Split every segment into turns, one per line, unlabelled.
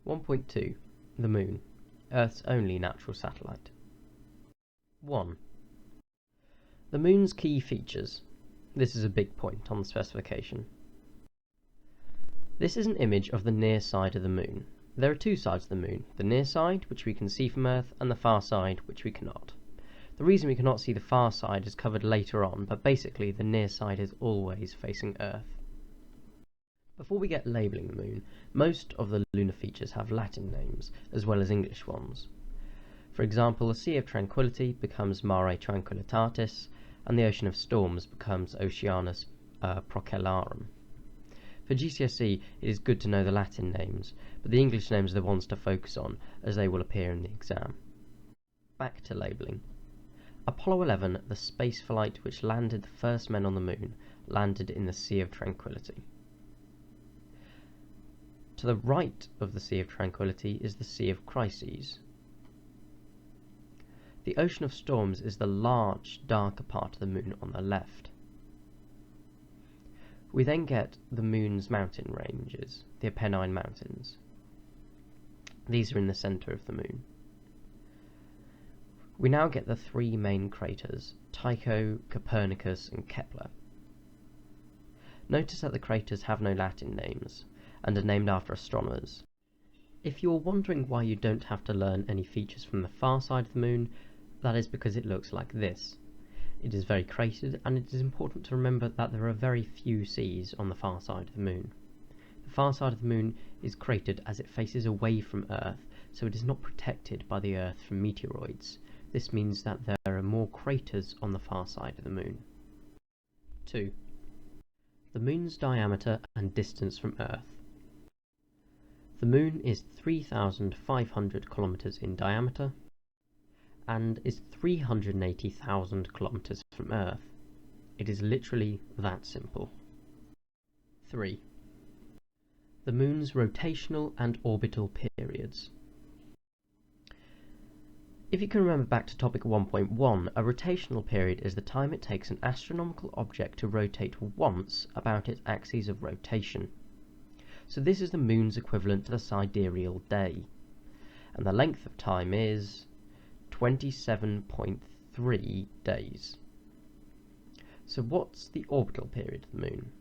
1.2. The Moon, Earth's only natural satellite. 1. The Moon's key features. This is a big point on the specification. This is an image of the near side of the Moon. There are two sides of the Moon, the near side, which we can see from Earth, and the far side, which we cannot. The reason we cannot see the far side is covered later on, but basically the near side is always facing Earth. Before we get labelling the Moon, most of the lunar features have Latin names, as well as English ones. For example, the Sea of Tranquility becomes Mare Tranquillitatis, and the Ocean of Storms becomes Oceanus Procellarum. For GCSE, it is good to know the Latin names, but the English names are the ones to focus on, as they will appear in the exam. Back to labelling. Apollo 11, the space flight which landed the first men on the Moon, landed in the Sea of Tranquility. To the right of the Sea of Tranquility is the Sea of Crises. The Ocean of Storms is the large, darker part of the Moon on the left. We then get the Moon's mountain ranges, the Apennine Mountains. These are in the centre of the Moon. We now get the three main craters, Tycho, Copernicus and Kepler. Notice that the craters have no Latin names, and are named after astronomers. If you're wondering why you don't have to learn any features from the far side of the Moon, that is because it looks like this. It is very cratered, and it is important to remember that there are very few seas on the far side of the Moon. The far side of the Moon is cratered as it faces away from Earth, so it is not protected by the Earth from meteoroids. This means that there are more craters on the far side of the Moon. 2. The Moon's diameter and distance from Earth. The Moon is 3,500 kilometers in diameter and is 380,000 kilometers from Earth. It is literally that simple. 3. The Moon's rotational and orbital periods. If you can remember back to topic 1.1, a rotational period is the time it takes an astronomical object to rotate once about its axis of rotation. So this is the Moon's equivalent to the sidereal day, and the length of time is 27.3 days. So what's the orbital period of the Moon?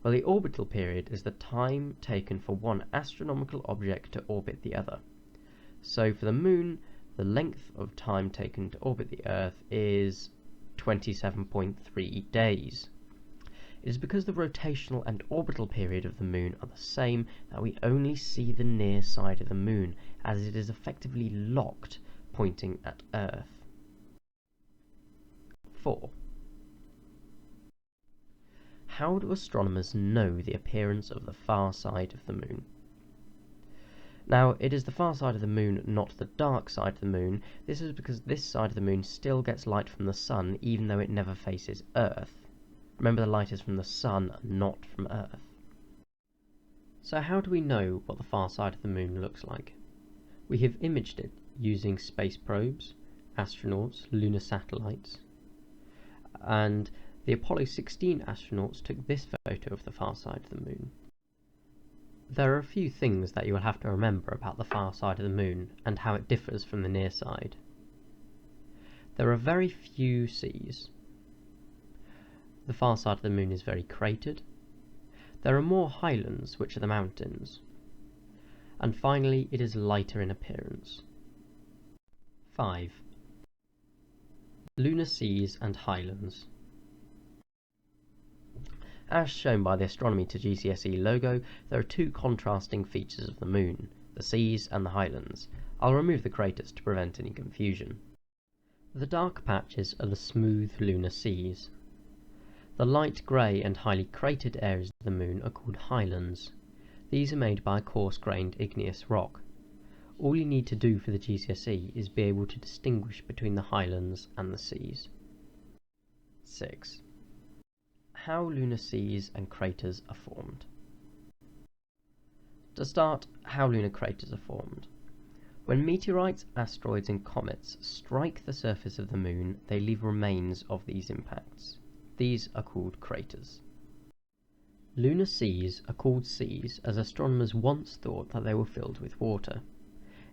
Well, the orbital period is the time taken for one astronomical object to orbit the other. So for the Moon, the length of time taken to orbit the Earth is 27.3 days. It is because the rotational and orbital period of the Moon are the same that we only see the near side of the Moon, as it is effectively locked, pointing at Earth. 4. How do astronomers know the appearance of the far side of the Moon? Now, it is the far side of the Moon, not the dark side of the Moon. This is because this side of the Moon still gets light from the Sun, even though it never faces Earth. Remember, the light is from the Sun, not from Earth. So how do we know what the far side of the Moon looks like? We have imaged it using space probes, astronauts, lunar satellites, and the Apollo 16 astronauts took this photo of the far side of the Moon. There are a few things that you will have to remember about the far side of the Moon and how it differs from the near side. There are very few seas. The far side of the Moon is very cratered. There are more highlands, which are the mountains. And finally, it is lighter in appearance. 5. Lunar seas and highlands. As shown by the Astronomy2GCSE logo, there are two contrasting features of the Moon, the seas and the highlands. I'll remove the craters to prevent any confusion. The dark patches are the smooth lunar seas. The light grey and highly cratered areas of the Moon are called highlands. These are made by a coarse-grained igneous rock. All you need to do for the GCSE is be able to distinguish between the highlands and the seas. 6. How lunar seas and craters are formed. To start, how lunar craters are formed. When meteorites, asteroids and comets strike the surface of the Moon, they leave remains of these impacts. These are called craters. Lunar seas are called seas as astronomers once thought that they were filled with water.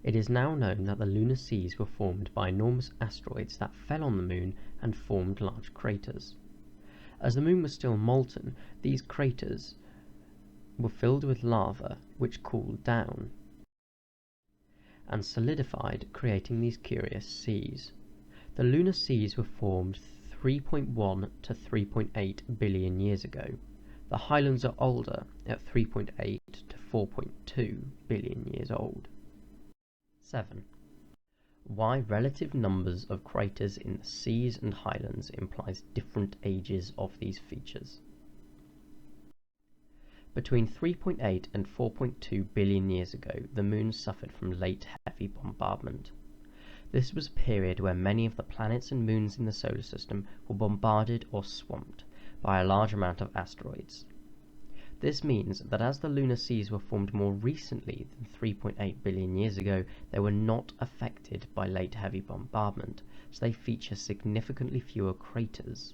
It is now known that the lunar seas were formed by enormous asteroids that fell on the Moon and formed large craters. As the Moon was still molten, these craters were filled with lava, which cooled down and solidified, creating these curious seas. The lunar seas were formed 3.1 to 3.8 billion years ago. The highlands are older, at 3.8 to 4.2 billion years old. 7. Why relative numbers of craters in the seas and highlands implies different ages of these features. Between 3.8 and 4.2 billion years ago, the Moon suffered from late heavy bombardment. This was a period where many of the planets and moons in the solar system were bombarded or swamped by a large amount of asteroids. This means that as the lunar seas were formed more recently than 3.8 billion years ago, they were not affected by late heavy bombardment, so they feature significantly fewer craters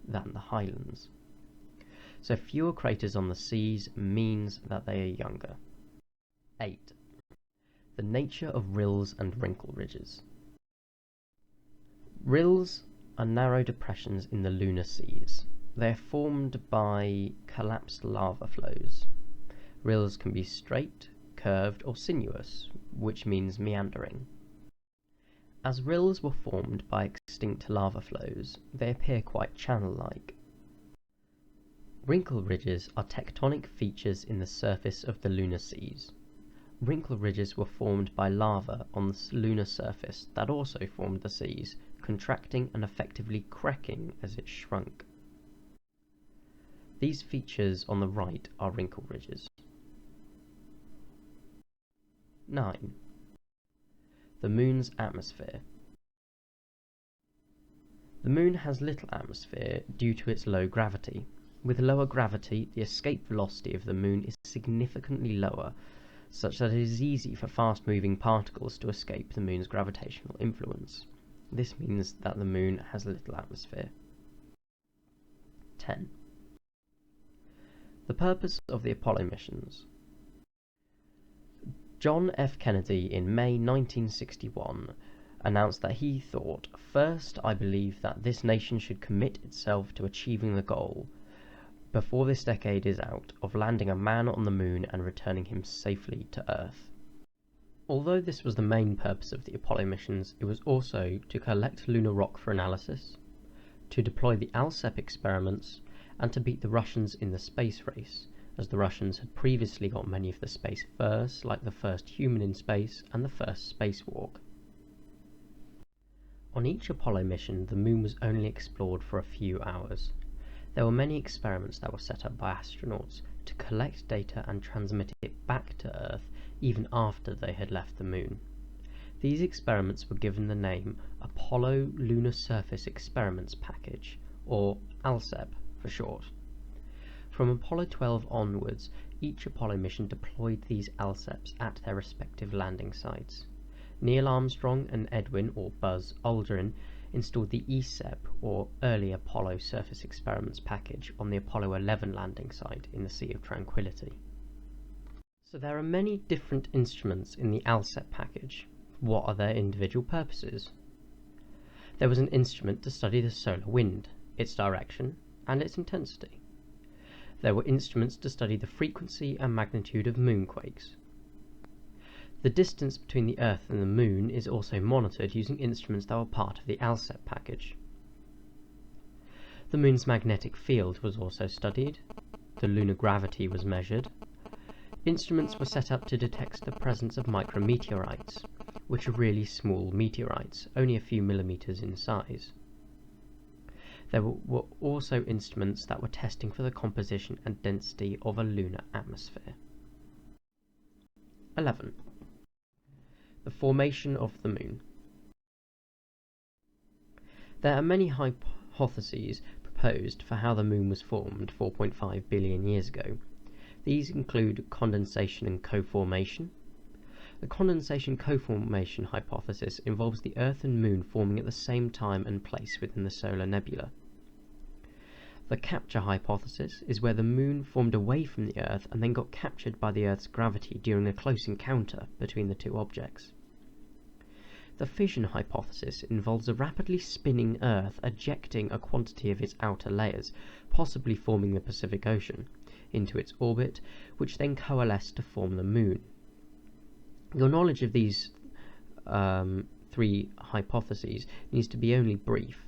than the highlands. So fewer craters on the seas means that they are younger. 8. The nature of rills and wrinkle ridges. Rills are narrow depressions in the lunar seas. They are formed by collapsed lava flows. Rills can be straight, curved, or sinuous, which means meandering. As rills were formed by extinct lava flows, they appear quite channel-like. Wrinkle ridges are tectonic features in the surface of the lunar seas. Wrinkle ridges were formed by lava on the lunar surface that also formed the seas, contracting and effectively cracking as it shrunk. These features on the right are wrinkle ridges. 9. The Moon's atmosphere. The Moon has little atmosphere due to its low gravity. With lower gravity, the escape velocity of the Moon is significantly lower, such that it is easy for fast-moving particles to escape the Moon's gravitational influence. This means that the Moon has little atmosphere. 10. The purpose of the Apollo missions. John F. Kennedy in May 1961 announced that he thought, "First, I believe that this nation should commit itself to achieving the goal, before this decade is out, of landing a man on the Moon and returning him safely to Earth." Although this was the main purpose of the Apollo missions, it was also to collect lunar rock for analysis, to deploy the ALSEP experiments, and to beat the Russians in the space race, as the Russians had previously got many of the space firsts, like the first human in space and the first spacewalk. On each Apollo mission, the Moon was only explored for a few hours. There were many experiments that were set up by astronauts to collect data and transmit it back to Earth even after they had left the Moon. These experiments were given the name Apollo Lunar Surface Experiments Package, or ALSEP for short. From Apollo 12 onwards, each Apollo mission deployed these ALSEPs at their respective landing sites. Neil Armstrong and Edwin, or Buzz, Aldrin installed the ESEP, or Early Apollo Surface Experiments Package, on the Apollo 11 landing site in the Sea of Tranquility. So there are many different instruments in the ALSEP package. What are their individual purposes? There was an instrument to study the solar wind, its direction, and its intensity. There were instruments to study the frequency and magnitude of moonquakes. The distance between the Earth and the Moon is also monitored using instruments that were part of the ALSEP package. The Moon's magnetic field was also studied. The lunar gravity was measured. Instruments were set up to detect the presence of micrometeorites, which are really small meteorites, only a few millimeters in size. There were also instruments that were testing for the composition and density of a lunar atmosphere. 11. The formation of the Moon. There are many hypotheses proposed for how the Moon was formed 4.5 billion years ago. These include condensation and co-formation. The condensation co-formation hypothesis involves the Earth and Moon forming at the same time and place within the solar nebula. The capture hypothesis is where the Moon formed away from the Earth and then got captured by the Earth's gravity during a close encounter between the two objects. The fission hypothesis involves a rapidly spinning Earth ejecting a quantity of its outer layers, possibly forming the Pacific Ocean, into its orbit, which then coalesced to form the Moon. Your knowledge of these three hypotheses needs to be only brief.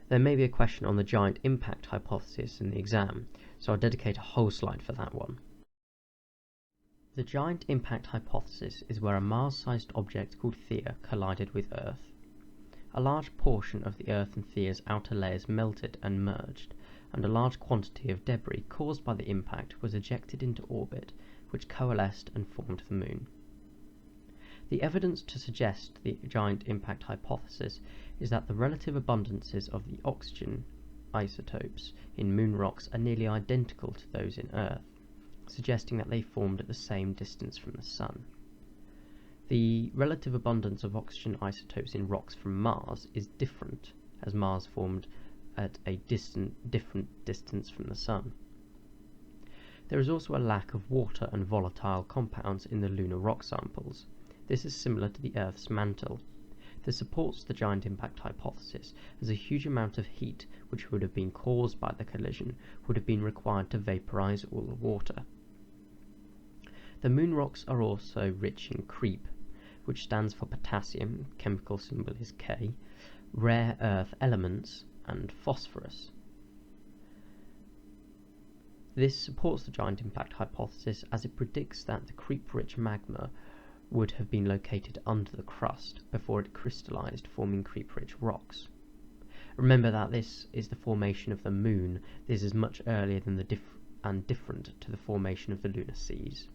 There may be a question on the giant impact hypothesis in the exam, so I'll dedicate a whole slide for that one. The giant impact hypothesis is where a Mars-sized object called Theia collided with Earth. A large portion of the Earth and Theia's outer layers melted and merged, and a large quantity of debris caused by the impact was ejected into orbit, which coalesced and formed the Moon. The evidence to suggest the giant impact hypothesis is that the relative abundances of the oxygen isotopes in Moon rocks are nearly identical to those in Earth, suggesting that they formed at the same distance from the Sun. The relative abundance of oxygen isotopes in rocks from Mars is different, as Mars formed at a different distance from the Sun. There is also a lack of water and volatile compounds in the lunar rock samples. This is similar to the Earth's mantle. This supports the giant impact hypothesis, as a huge amount of heat, which would have been caused by the collision, would have been required to vaporize all the water. The Moon rocks are also rich in creep, which stands for potassium, chemical symbol is K, rare earth elements, and phosphorus. This supports the giant impact hypothesis, as it predicts that the creep-rich magma would have been located under the crust before it crystallized, forming creep-rich rocks. Remember that this is the formation of the Moon. This is much earlier than and different to the formation of the lunar seas.